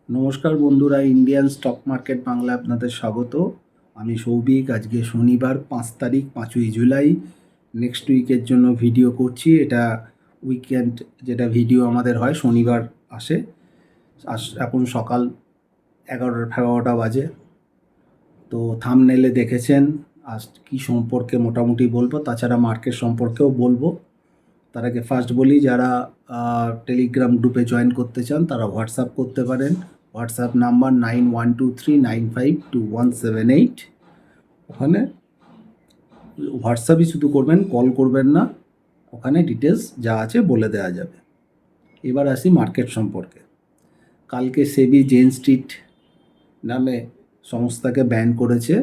নমস্কার বন্ধুরা, Indian stock market Bangla আপনাদের স্বাগত। আমি সৌভিক। আজকে শনিবার 5 তারিখ, 5ই জুলাই। নেক্সট উইকের জন্য ভিডিও করছি। এটা উইকেন্ড, যেটা ভিডিও আমাদের হয় শনিবার আসে। এখন সকাল 11:30 বাজে। তো থাম্বনেলে দেখেছেন আজ কী সম্পর্কে মোটামুটি বলবো, তাছাড়া মার্কেট সম্পর্কেও বলবো। তার আগে ফার্স্ট বলি, যারা টেলিগ্রাম গ্রুপে জয়েন করতে চান তারা হোয়াটসঅ্যাপ করতে পারেন। WhatsApp number 9123952178। ওখানে হোয়াটসঅ্যাপই শুধু করবেন, কল করবেন না। ওখানে ডিটেলস যা আছে বলে দেওয়া যাবে। এবার আসি মার্কেট সম্পর্কে। কালকে সেবি জেন স্ট্রিট নামে সংস্থাকে ব্যান করেছে।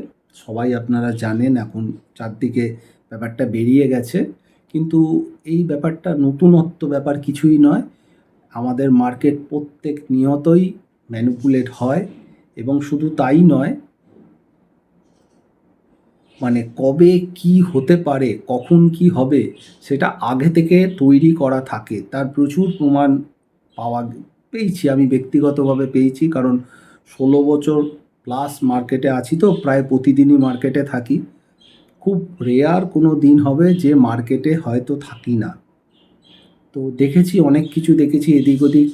সবাই আপনারা জানেন, এখন চারদিকে ব্যাপারটা বেরিয়ে গেছে। কিন্তু এই ব্যাপারটা নতুনত্ব ব্যাপার কিছুই নয়। আমাদের মার্কেট প্রত্যেক নিয়তই ম্যানিপুলেট হয়, এবং শুধু তাই নয়, মানে কবে কি হতে পারে, কখন কি হবে, সেটা আগে থেকে তৈরি করা থাকে। তার প্রচুর প্রমাণ পেয়েছি, আমি ব্যক্তিগতভাবে পেয়েছি। কারণ 16 বছর প্লাস মার্কেটে আছি, তো প্রায় প্রতিদিনই মার্কেটে থাকি। খুব রেয়ার কোনো দিন হবে যে মার্কেটে হয়তো থাকি না। তো দেখেছি, অনেক কিছু দেখেছি। এদিক ওদিক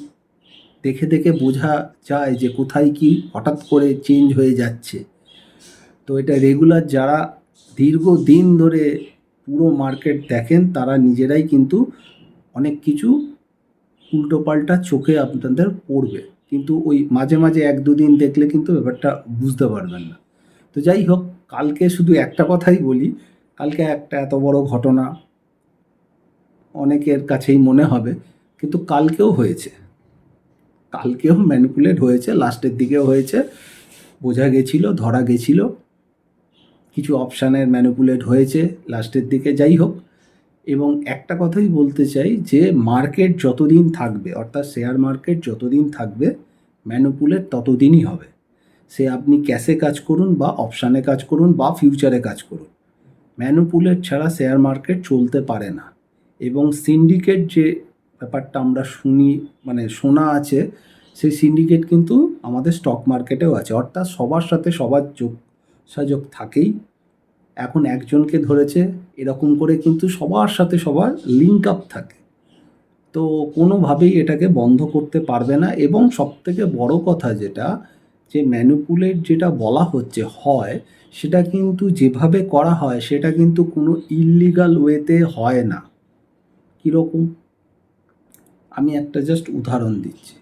দেখে দেখে বোঝা যায় যে কোথায় কি হঠাৎ করে চেঞ্জ হয়ে যাচ্ছে। তো এটা রেগুলার যারা দীর্ঘদিন ধরে পুরো মার্কেট দেখেন, তারা নিজেরাই কিন্তু অনেক কিছু উল্টোপাল্টা চোখে আপনাদের পড়বে। কিন্তু ওই মাঝে মাঝে 1-2 দিন দেখলে কিন্তু ব্যাপারটা বুঝতে পারবেন না। তো যাই হোক, কালকে শুধু একটা কথাই বলি। কালকে একটা এত বড় ঘটনা অনেকের কাছেই মনে হবে, কিন্তু কালকেও হয়েছে। কালকেও ম্যানিপুলেট হয়েছে, লাস্টের দিকেও হয়েছে। বোঝা গেছিল, ধরা গেছিল, কিছু অপশানের ম্যানিপুলেট হয়েছে লাস্টের দিকে। যাই হোক, এবং একটা কথাই বলতে চাই যে মার্কেট যতদিন থাকবে, অর্থাৎ শেয়ার মার্কেট যতদিন থাকবে, ম্যানিপুলেট ততদিনই হবে। সে আপনি ক্যাশে কাজ করুন, বা অপশানে কাজ করুন, বা ফিউচারে কাজ করুন, ম্যানিপুলেট ছাড়া শেয়ার মার্কেট চলতে পারে না। এবং সিন্ডিকেট যে ব্যাপারটা আমরা শুনি, মানে শোনা আছে, সেই সিন্ডিকেট কিন্তু আমাদের স্টক মার্কেটেও আছে। অর্থাৎ সবার সাথে সবার যোগসাযোগ থাকেই। এখন একজনকে ধরেছে, এরকম করে কিন্তু সবার সাথে সবার লিঙ্ক আপ থাকে। তো কোনোভাবেই এটাকে বন্ধ করতে পারবে না। এবং সবথেকে বড় কথা যেটা, যে ম্যানিপুলেট যেটা বলা হচ্ছে হয়, সেটা কিন্তু যেভাবে করা হয় সেটা কিন্তু কোনো ইললিগাল ওয়েতে হয় না। কীরকম? আমি একটা জাস্ট উদাহরণ দিচ্ছি।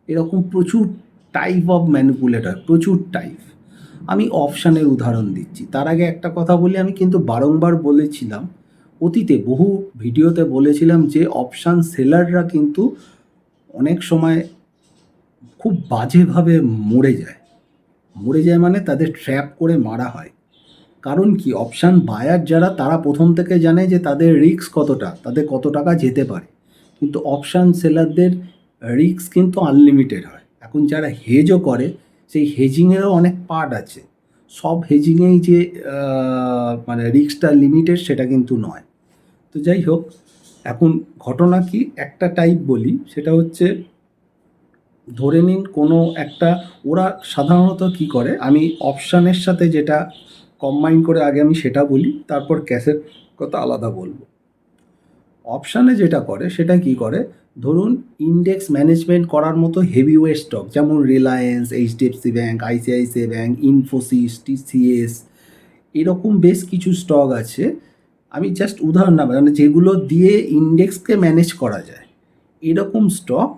এরকম প্রচুর টাইপ অফ ম্যানিপুলেট হয়, প্রচুর টাইপ। আমি অপশানের উদাহরণ দিচ্ছি। তার আগে একটা কথা বলি, আমি কিন্তু বারংবার বলেছিলাম, অতীতে বহু ভিডিওতে বলেছিলাম যে অপশান সেলাররা কিন্তু অনেক সময় খুব বাজেভাবে মরে যায়। মরে যায় মানে তাদের ট্র্যাপ করে মারা হয়। কারণ কি, অপশান বায়ার যারা, তারা প্রথম থেকে জানে যে তাদের রিস্ক কতটা, তাদের কত টাকা যেতে পারে। কিন্তু অপশান সেলারদের রিস্ক কিন্তু আনলিমিটেড হয়। এখন যারা হেজও করে, সেই হেজিংয়েরও অনেক পার্ট আছে। সব হেজিংয়েই যে মানে রিস্কটা লিমিটেড, সেটা কিন্তু নয়। তো যাই হোক, এখন ঘটনা কি, একটা টাইপ বলি, সেটা হচ্ছে, ধরে নিন কোনো একটা, ওরা সাধারণত কি করে, আমি অপশানের সাথে যেটা কম্বাইন করে আগে আমি সেটা বলি, তারপর ক্যাশের কথা আলাদা বলবো। অপশানে যেটা করে সেটা কি করে, ধরুন ইন্ডেক্স ম্যানেজমেন্ট করার মতো হেভিওয়েট স্টক, যেমন Reliance, HDFC bank, ICICI bank, Infosys, TCS, এরকম বেশ কিছু স্টক আছে। আমি জাস্ট উদাহরণ না, মানে যেগুলো দিয়ে ইন্ডেক্সকে ম্যানেজ করা যায়, এরকম স্টক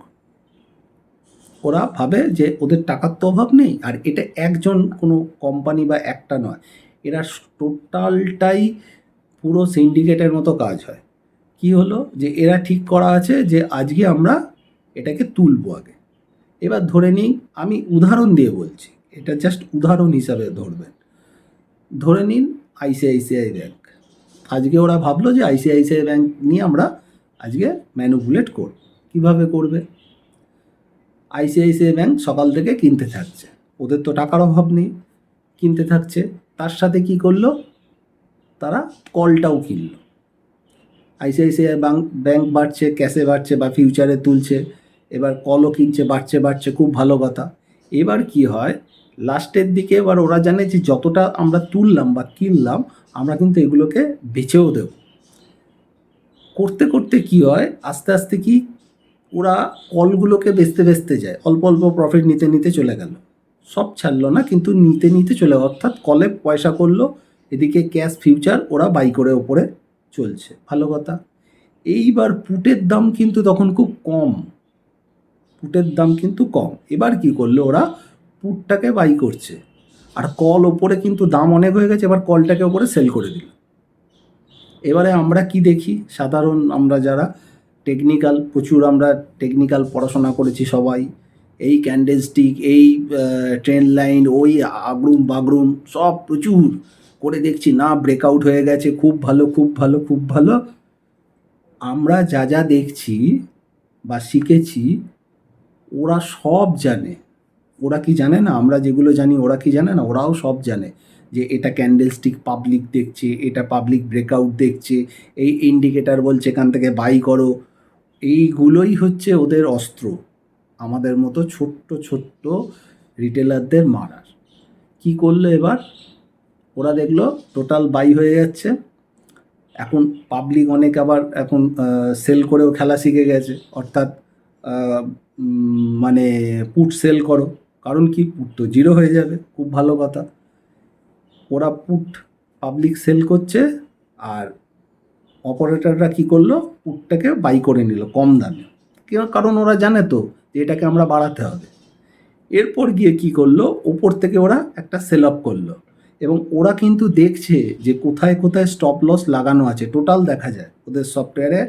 ওরা ভাবে যে ওদের টাকার তো অভাব নেই। আর এটা একজন কোনো কোম্পানি বা একটা নয়, এরা টোটালটাই পুরো সিন্ডিকেটের মতো কাজ হয়। কি হলো, যে এরা ঠিক করা আছে যে আজকে আমরা এটাকে তুলবো আগে। এবার ধরে নিই, আমি উদাহরণ দিয়ে বলছি, এটা জাস্ট উদাহরণ হিসাবে ধরবেন। ধরে নিন আইসিআইসিআই ব্যাঙ্ক, আজকে ওরা ভাবলো যে আইসিআইসিআই ব্যাঙ্ক নিয়ে আমরা আজকে ম্যানিপুলেট করব। কীভাবে করবে? আইসিআইসিআই ব্যাঙ্ক সকাল থেকে কিনতে থাকছে, ওদের তো টাকার অভাব নেই, কিনতে থাকছে। তার সাথে কি করলো, তারা কলটাও কিনলো। আইসিআইসিআই ব্যাঙ্ক বাড়ছে, ক্যাশে বাড়ছে বা ফিউচারে তুলছে, এবার কলও কিনছে, বাড়ছে বাড়ছে, খুব ভালো কথা। এবার কি হয়, লাস্টের দিকে এবার ওরা জানে যে যতটা আমরা তুললাম বা কিনলাম আমরা কিন্তু এগুলোকে বেচেও দেব। করতে করতে কি হয়, আস্তে আস্তে কি ওরা কলগুলোকে বেচতে বেচতে যায়, অল্প অল্প প্রফিট নিতে নিতে চলে গেল। সব ছাড়লো না, কিন্তু নিতে নিতে চলে, অর্থাৎ কলে পয়সা করলো, এদিকে ক্যাশ ফিউচার ওরা বাই করে ওপরে চলছে, ভালো কথা। এইবার পুটের দাম কিন্তু তখন খুব কম, পুটের দাম কিন্তু কম। এবার কি করলো ওরা, পুটটাকে বাই করছে, আর কল ওপরে কিন্তু দাম অনেক হয়ে গেছে, এবার কলটাকে ওপরে সেল করে দিল। এবারে আমরা কি দেখি, সাধারণ আমরা যারা টেকনিক্যাল, প্রচুর আমরা টেকনিক্যাল পড়াশোনা করেছি সবাই, এই ক্যান্ডেলস্টিক, এই ট্রেন লাইন, ওই আগরুম বাগরুম সব প্রচুর করে দেখছি, না ব্রেকআউট হয়ে গেছে, খুব ভালো খুব ভালো খুব ভালো। আমরা যা যা দেখছি বা শিখেছি ওরা সব জানে। ওরা কি জানে না আমরা যেগুলো জানি, ওরা কি জানে না? ওরাও সব জানে যে এটা ক্যান্ডেলস্টিক পাবলিক দেখছে, এটা পাবলিক ব্রেকআউট দেখছে, এই ইন্ডিকেটার বলছে এখান থেকে বাই করো। এইগুলোই হচ্ছে ওদের অস্ত্র, আমাদের মতো ছোট্ট ছোট্ট রিটেলারদের মারার। কি করলো এবার, ওরা দেখলো টোটাল বাই হয়ে যাচ্ছে, এখন পাবলিক অনেক আবার এখন সেল করেও খেলা শিখে গেছে, অর্থাৎ মানে পুট সেল করো, কারণ কি পুট তো জিরো হয়ে যাবে, খুব ভালো কথা। ওরা পুট পাবলিক সেল করছে, আর অপারেটররা কি করলো, পুটটাকে বাই করে নিল কম দামে, কারণ ওরা জানে তো যে এটাকে আমরা বাড়াতে হবে। এরপর গিয়ে কি করলো, ওপর থেকে ওরা একটা সেল আপ করলো, এবং ওরা কিন্তু দেখছে যে কোথায় কোথায় স্টপ লস লাগানো আছে, টোটাল দেখা যায় ওদের সফটওয়্যারে,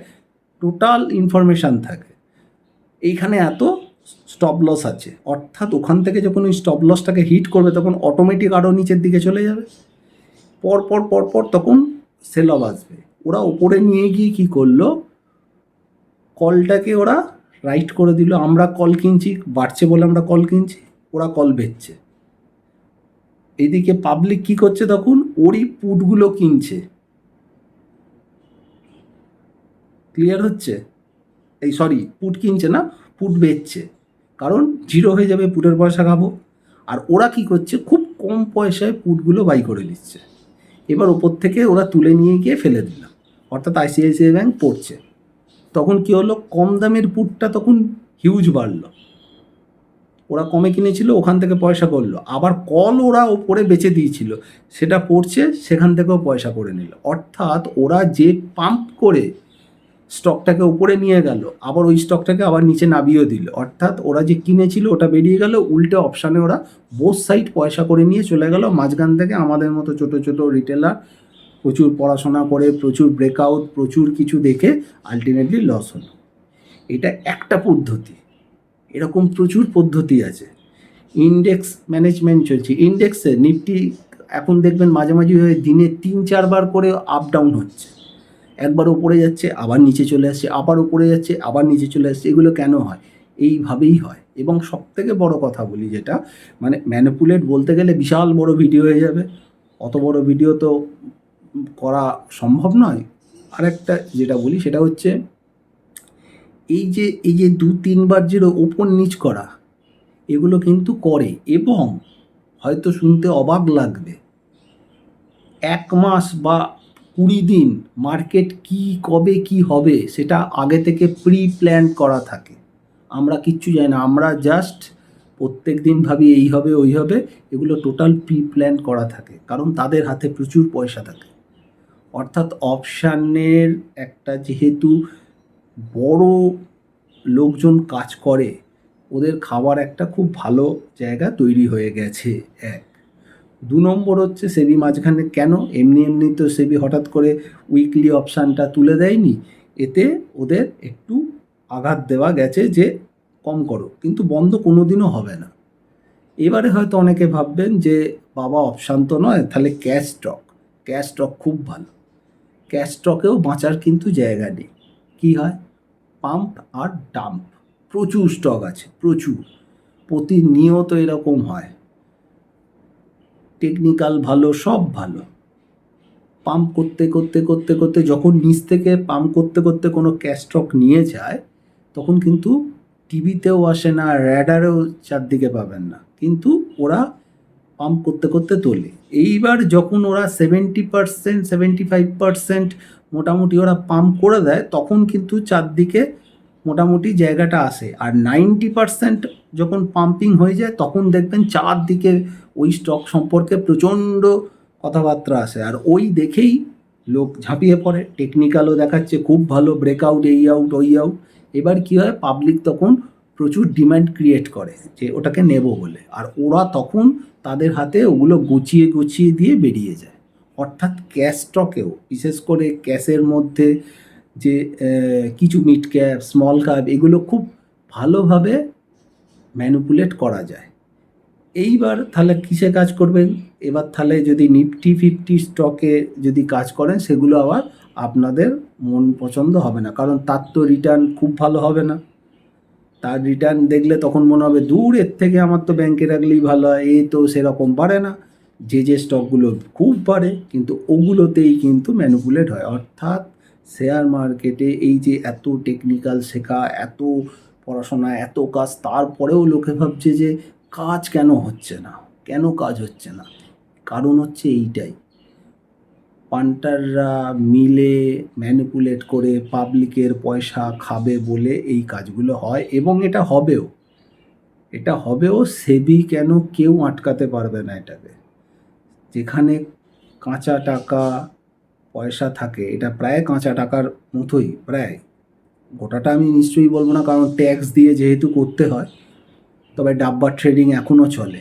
টোটাল ইনফরমেশান থাকে, এইখানে এত স্টপ লস আছে, অর্থাৎ ওখান থেকে যখন ওই স্টপ লসটাকে হিট করবে তখন অটোমেটিক আরও নিচের দিকে চলে যাবে, পরপর পরপর তখন সেল অফ আসবে। ওরা ওপরে নিয়ে গিয়ে কি করলো, কলটাকে ওরা রাইট করে দিল, আমরা কল কিনছি, বাড়ছে বলে আমরা কল কিনছি, ওরা কল বেচছে। এইদিকে পাবলিক কি করছে, তখন ওরই পুটগুলো কিনছে। ক্লিয়ার হচ্ছে? এই সরি, পুট কিনছে না, পুট বেচছে, কারণ জিরো হয়ে যাবে, পুটের পয়সা খাবো। আর ওরা কি করছে, খুব কম পয়সায় পুটগুলো বাই করে দিচ্ছে। এবার ওপর থেকে ওরা তুলে নিয়ে গিয়ে ফেলে দিল, অর্থাৎ আইসিআইসিআই ব্যাংক পড়ছে। তখন কি হলো, কম দামের পুটটা তখন হিউজ বাড়লো, ওরা কমে কিনেছিল, ওখান থেকে পয়সা করলো, আবার কল ওরা ওপরে বেচে দিয়েছিল, সেটা পড়ছে, সেখান থেকেও পয়সা করে নিল। অর্থাৎ ওরা যে পাম্প করে স্টকটাকে উপরে নিয়ে গেল, আবার ওই স্টকটাকে আবার নিচে নামিয়েও দিল, অর্থাৎ ওরা যে কিনেছিল ওটা বেরিয়ে গেল, উল্টে অপশানে ওরা বোথ সাইড পয়সা করে নিয়ে চলে গেল। মাঝখান থেকে আমাদের মতো ছোটো ছোটো রিটেলার প্রচুর পড়াশোনা করে, প্রচুর ব্রেকআউট, প্রচুর কিছু দেখে আলটিমেটলি লস হলো। এটা একটা পদ্ধতি, এরকম প্রচুর পদ্ধতি আছে। ইন্ডেক্স ম্যানেজমেন্ট চলছে, ইন্ডেক্সে নিফটি এখন দেখবেন মাঝে মাঝে দিনে 3-4 বার করে আপ ডাউন হচ্ছে, একবার উপরে যাচ্ছে আবার নিচে চলে আসছে, আবার উপরে যাচ্ছে আবার নিচে চলে আসছে। এগুলো কেন হয়? এইভাবেই হয়। এবং সবথেকে বড় কথা বলি, যেটা মানে ম্যানিপুলেট বলতে গেলে বিশাল বড় ভিডিও হয়ে যাবে, অত বড় ভিডিও তো করা সম্ভব নয়। আরেকটা যেটা বলি সেটা হচ্ছে, এই যে 2-3 বার যে ওপর নিচ করা, এগুলো কিন্তু করে, এবং হয়তো শুনতে অবাক লাগবে, 1 মাস বা 20 দিন মার্কেট কি কবে কি হবে সেটা আগে থেকে প্রি প্ল্যান করা থাকে। আমরা কিচ্ছু জানি না, আমরা জাস্ট প্রত্যেক দিন ভাবি এই হবে ওই হবে, এগুলো টোটাল প্রি প্ল্যান করা থাকে, কারণ তাদের হাতে প্রচুর পয়সা থাকে। অর্থাৎ অপশানের একটা যেহেতু বড় লোকজন কাজ করে, ওদের খাবার একটা খুব ভালো জায়গা তৈরি হয়ে গেছে। 1 2 নম্বর হচ্ছে সেবি মাঝখানে কেন, এমনি এমনি তো সেবি হঠাৎ করে উইকলি অপশানটা তুলে দেয়নি, এতে ওদের একটু আঘাত দেওয়া গেছে যে কম করো, কিন্তু বন্ধ কোনো দিনও হবে না। এবারে হয়তো অনেকে ভাববেন যে বাবা অপশান তো নয়, তাহলে ক্যাশ স্টক, ক্যাশ স্টক খুব ভালো। ক্যাশ স্টকেও বাঁচার কিন্তু জায়গা নেই। কী হয়, পাম্প আর ডাম্প, প্রচুর স্টক আছে, প্রচুর, প্রতিনিয়ত এরকম হয়। টেকনিক্যাল ভালো, সব ভালো, পাম্প করতে করতে করতে করতে যখন নিচ থেকে পাম্প করতে করতে কোনো ক্যাশ স্টক নিয়ে যায়, তখন কিন্তু টিভিতেও আসে না, র্যাডারেও চারদিকে পাবেন না, কিন্তু ওরা পাম্প করতে করতে তোলে। এইবার যখন ওরা 70%, 75% মোটামুটি ওরা পাম্প করে দেয়, তখন কিন্তু চারদিকে মোটামুটি জায়গাটা আসে। আর 90% যখন পাম্পিং হয়ে যায়, তখন দেখবেন চারদিকে ওই স্টক সম্পর্কে প্রচণ্ড কথাবার্তা আসে, আর ওই দেখেই লোক ঝাঁপিয়ে পড়ে। টেকনিক্যালও দেখাচ্ছে খুব ভালো, ব্রেকআউট, এই আউট ওই আউট। এবার কী হয়, পাবলিক তখন প্রচুর ডিমান্ড ক্রিয়েট করে যে ওটাকে নেব বলে, আর ওরা তখন তাদের হাতে ওগুলো গুছিয়ে গুছিয়ে দিয়ে বেরিয়ে যায়। অর্থাৎ ক্যাশ স্টকেও, বিশেষ করে ক্যাশের মধ্যে যে কিছু মিড ক্যাপ, স্মল ক্যাপ, এগুলো খুব ভালোভাবে ম্যানিপুলেট করা যায়। এইবার তাহলে কিসে কাজ করবেন? এবার তাহলে যদি নিফটি 50 স্টকে যদি কাজ করেন, সেগুলো আবার আপনাদের মন পছন্দ হবে না, কারণ তার তো রিটার্ন খুব ভালো হবে না। তার রিটার্ন দেখলে তখন মনে হবে দূর, এর থেকে আমার তো ব্যাংকে রাখলেই ভালো হয়, এ তো সেরকম বাড়ে না। যে স্টকগুলো খুব বাড়ে, কিন্তু ওগুলোতেই কিন্তু ম্যানিপুলেট হয়। অর্থাৎ শেয়ার মার্কেটে এই যে এত টেকনিক্যাল শেখা, এত পড়াশোনা, এত কাজ, তারপরেও লোকে ভাবছে যে কাজ কেন হচ্ছে না, কেন কাজ হচ্ছে না? কারণ হচ্ছে এইটাই, পান্টাররা মিলে ম্যানিপুলেট করে পাবলিকের পয়সা খাবে বলে এই কাজগুলো হয়, এবং এটা হবেও। এটা হবেও, সেবি কেন কেউ আটকাতে পারবে না এটাকে। যেখানে কাঁচা টাকা পয়সা থাকে, এটা প্রায় কাঁচা টাকার মতোই, প্রায়। গোটাটা আমি নিশ্চয়ই বলবো না, কারণ ট্যাক্স দিয়ে যেহেতু করতে হয়, তবে ডাব্বা ট্রেডিং এখনও চলে।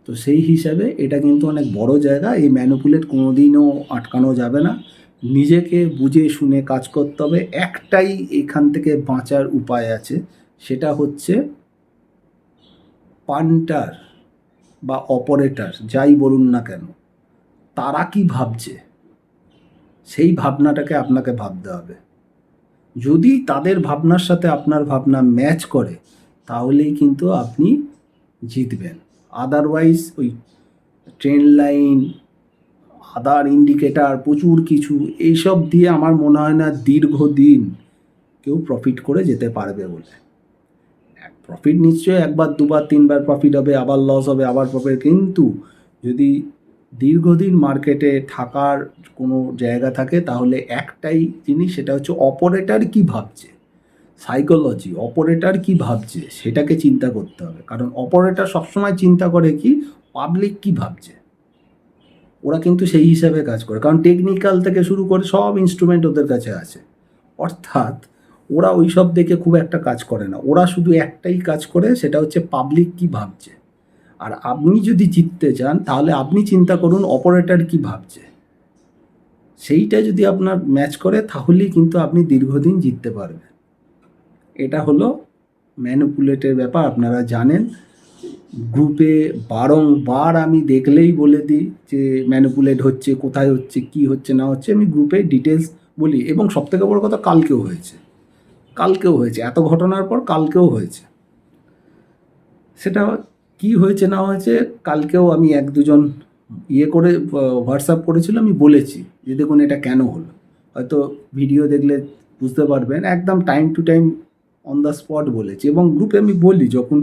তো সেই হিসাবে এটা কিন্তু অনেক বড় জায়গা, এই ম্যানিপুলেট কোনো দিনও আটকানো যাবে না। নিজেকে বুঝে শুনে কাজ করতে হবে। একটাই এখান থেকে বাঁচার উপায় আছে, সেটা হচ্ছে পান্টার বা অপারেটর যাই বলুন না কেন, তারা কি ভাবছে, সেই ভাবনাটাকে আপনাকে ভাবতে হবে। যদি তাদের ভাবনার সাথে আপনার ভাবনা ম্যাচ করে, তাহলেই কিন্তু আপনি জিতবেন। আদারওয়াইজ ওই ট্রেন্ড লাইন, আদার ইন্ডিকেটার, প্রচুর কিছু, এইসব দিয়ে আমার মনে হয় না দীর্ঘদিন কেউ প্রফিট করে যেতে পারবে বলে। প্রফিট নিশ্চয়ই একবার দুবার তিনবার প্রফিট হবে, আবার লস হবে, আবার প্রফিট, কিন্তু যদি দীর্ঘদিন মার্কেটে থাকার কোনো জায়গা থাকে, তাহলে একটাই জিনিস, সেটা হচ্ছে অপারেটর কি ভাবছে, সাইকোলজি, অপারেটর কি ভাবছে সেটাকে চিন্তা করতে হবে। কারণ অপারেটর সবসময় চিন্তা করে কি, পাবলিক কি ভাবছে। ওরা কিন্তু সেই হিসাবে কাজ করে, কারণ টেকনিক্যাল থেকে শুরু করে সব ইনস্ট্রুমেন্ট ওদের কাছে আছে। অর্থাৎ ওরা ওই সব দেখে খুব একটা কাজ করে না, ওরা শুধু একটাই কাজ করে, সেটা হচ্ছে পাবলিক কি ভাবছে। আর আপনি যদি জিততে চান, তাহলে আপনি চিন্তা করুন অপারেটর কি ভাবছে। সেইটা যদি আপনার ম্যাচ করে, তাহলেই কিন্তু আপনি দীর্ঘদিন জিততে পারবেন। এটা হলো ম্যানিপুলেটের ব্যাপার, আপনারা জানেন। গ্রুপে বারংবার আমি দেখলেই বলে দিই যে ম্যানিপুলেট হচ্ছে, কোথায় হচ্ছে, কি হচ্ছে না হচ্ছে, আমি গ্রুপে ডিটেলস বলি। এবং সবথেকে বড় কথা, কালকেও হয়েছে, এত ঘটনার পর কালকেও হয়েছে। সেটা কি হয়েছে না হয়েছে, কালকেও আমি এক দুজন করে হোয়াটসঅ্যাপ করেছিল, আমি বলেছি যে দেখুন এটা কেন হলো। হয়তো ভিডিও দেখলে বুঝতে পারবেন, একদম time to time on the spot বলেছি। এবং গ্রুপে আমি বলি, যখন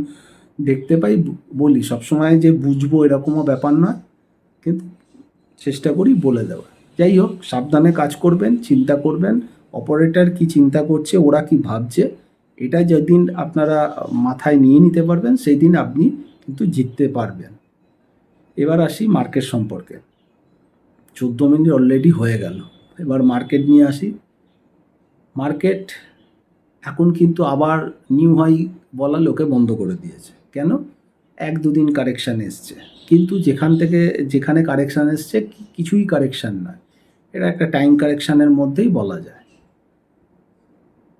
দেখতে পাই বলি, সবসময় যে বুঝবো এরকমও ব্যাপার নয়, কিন্তু চেষ্টা করি বলে দেওয়া। যাই হোক, সাবধানে কাজ করবেন, চিন্তা করবেন অপারেটর কি চিন্তা করছে, ওরা কি ভাবছে। এটা যেদিন আপনারা মাথায় নিয়ে নিতে পারবেন, সেই দিন আপনি কিন্তু জিততে পারবেন। এবার আসি মার্কেট সম্পর্কে। 14 মিনিট অলরেডি হয়ে গেল, এবার মার্কেট নিয়ে আসি। মার্কেট এখন কিন্তু আবার নিউ হাই বলা লোকে বন্ধ করে দিয়েছে। কেন? এক দুদিন কারেকশান এসছে, কিন্তু যেখানে কারেকশান এসছে, কিছুই কারেকশান নয়, এটা একটা টাইম কারেকশানের মধ্যেই বলা যায়।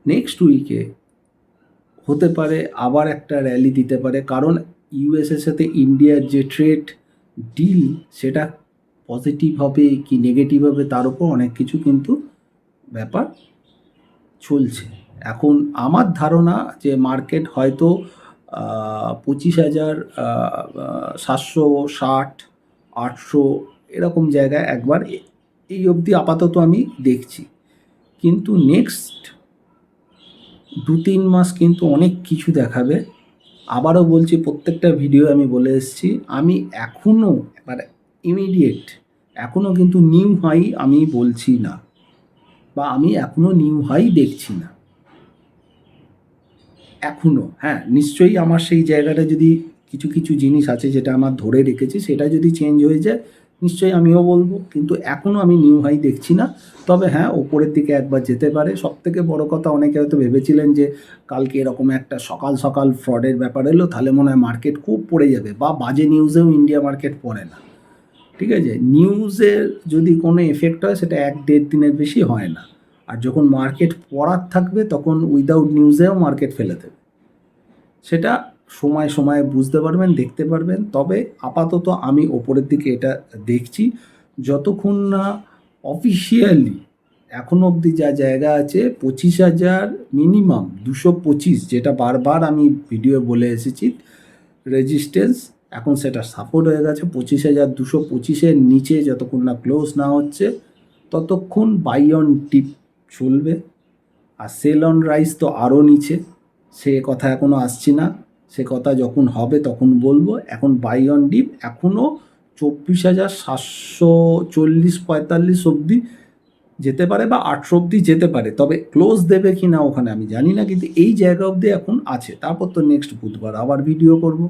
নেক্সট উইকে হতে পারে আবার একটা র্যালি দিতে পারে, কারণ ইউএসের সাথে ইন্ডিয়ার যে ট্রেড ডিল, সেটা পজিটিভ হবে কি নেগেটিভ হবে, তার উপর অনেক কিছু কিন্তু ব্যাপার চলছে। এখন আমার ধারণা যে মার্কেট হয়তো 25,760, 800 এরকম জায়গায় একবার এই অবধি আপাতত আমি দেখছি। কিন্তু নেক্সট 2-3 মাস কিন্তু অনেক কিছু দেখাবে। আবারও বলছি, প্রত্যেকটা ভিডিও আমি বলে এসেছি, আমি এখনও মানে ইমিডিয়েট এখনও কিন্তু নিউ হাই আমি বলছি না, বা আমি এখনও নিউ হাই দেখছি না এখনও। হ্যাঁ, নিশ্চয়ই আমার সেই জায়গাটা যদি কিছু কিছু জিনিস আছে যেটা আমার ধরে রেখেছি, সেটা যদি চেঞ্জ হয়ে যায় নিশ্চয়ই আমিও বলবো, কিন্তু এখনও আমি নিউ হাই দেখছি না। তবে হ্যাঁ, ওপরের দিকে একবার যেতে পারে। সবথেকে বড় কথা, অনেকে হয়তো ভেবেছিলেন যে কালকে এরকম একটা সকাল সকাল ফ্রডের ব্যাপার এলো, তাহলে মনে হয় মার্কেট খুব পড়ে যাবে, বা বাজে নিউজেও ইন্ডিয়া মার্কেট পড়ে না। ঠিক আছে, নিউজের যদি কোনো এফেক্ট হয় সেটা 1-1.5 দিনের বেশি হয় না। আর যখন মার্কেট পড়ার থাকবে তখন উইদাউট নিউজেও মার্কেট ফেলে দেবে। সেটা সময় সময়ে বুঝতে পারবেন, দেখতে পারবেন। তবে আপাতত আমি ওপরের দিকে এটা দেখছি, যতক্ষণ না অফিসিয়ালি এখন অবধি যা জায়গা আছে 25,000 মিনিমাম 225, যেটা বারবার আমি ভিডিও বলে এসেছি রেজিস্ট্যান্স, এখন সেটা সাপোর্ট হয়ে গেছে। 25,225-এর নিচে যতক্ষণ না ক্লোজ না হচ্ছে ততক্ষণ বাই অন টিপ চলবে। আর সেল অন রাইস তো আরও নিচে, সে কথা এখনও আসছি না, সে কথা যখন হবে তখন বলবো। এখন বাই অন ডিপ এখনও 24,740-45 অবধি যেতে পারে, বা 800 অবধি যেতে পারে। তবে ক্লোজ দেবে কি না ওখানে আমি জানি না, কিন্তু এই জায়গা অবধি এখন আছে। তারপর তো নেক্সট বুধবার আবার ভিডিও করব,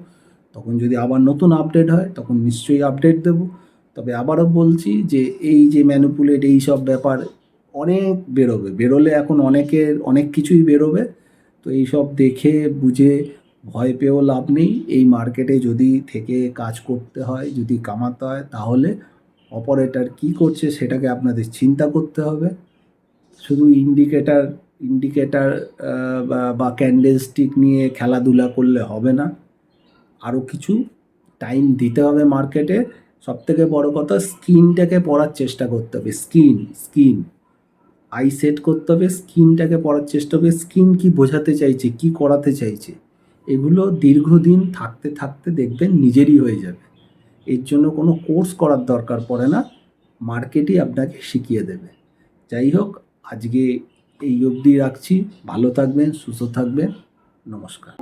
তখন যদি আবার নতুন আপডেট হয় তখন নিশ্চয়ই আপডেট দেব। তবে আবারও বলছি যে এই যে ম্যানিপুলেট এই সব ব্যাপার অনেক বেরোবে, বেরোলে এখন অনেকের অনেক কিছুই বেরোবে। তো এই সব দেখে বুঝে ভয় পেয়েও লাভ নেই। এই মার্কেটে যদি থেকে কাজ করতে হয়, যদি কামাতে হয়, তাহলে অপারেটর কী করছে সেটাকে আপনাদের চিন্তা করতে হবে। শুধু ইন্ডিকেটার ইন্ডিকেটার বা ক্যান্ডেল স্টিক নিয়ে খেলাধুলা করলে হবে না, আরও কিছু টাইম দিতে হবে মার্কেটে। সবথেকে বড় কথা, স্কিনটাকে পড়ার চেষ্টা করতে হবে। স্কিন আই সেট করতে হবে, স্কিনটাকে পড়ার চেষ্টা হবে। স্কিন কি বোঝাতে চাইছে, কি করাতে চাইছে, এগুলো দীর্ঘদিন থাকতে থাকতে দেখবেন নিজেরই হয়ে যাবে। এর জন্য কোনো কোর্স করার দরকার পড়ে না, মার্কেটই আপনাকে শিখিয়ে দেবে। যাই হোক, আজকে এই অবধি রাখছি। ভালো থাকবেন, সুস্থ থাকবেন। নমস্কার।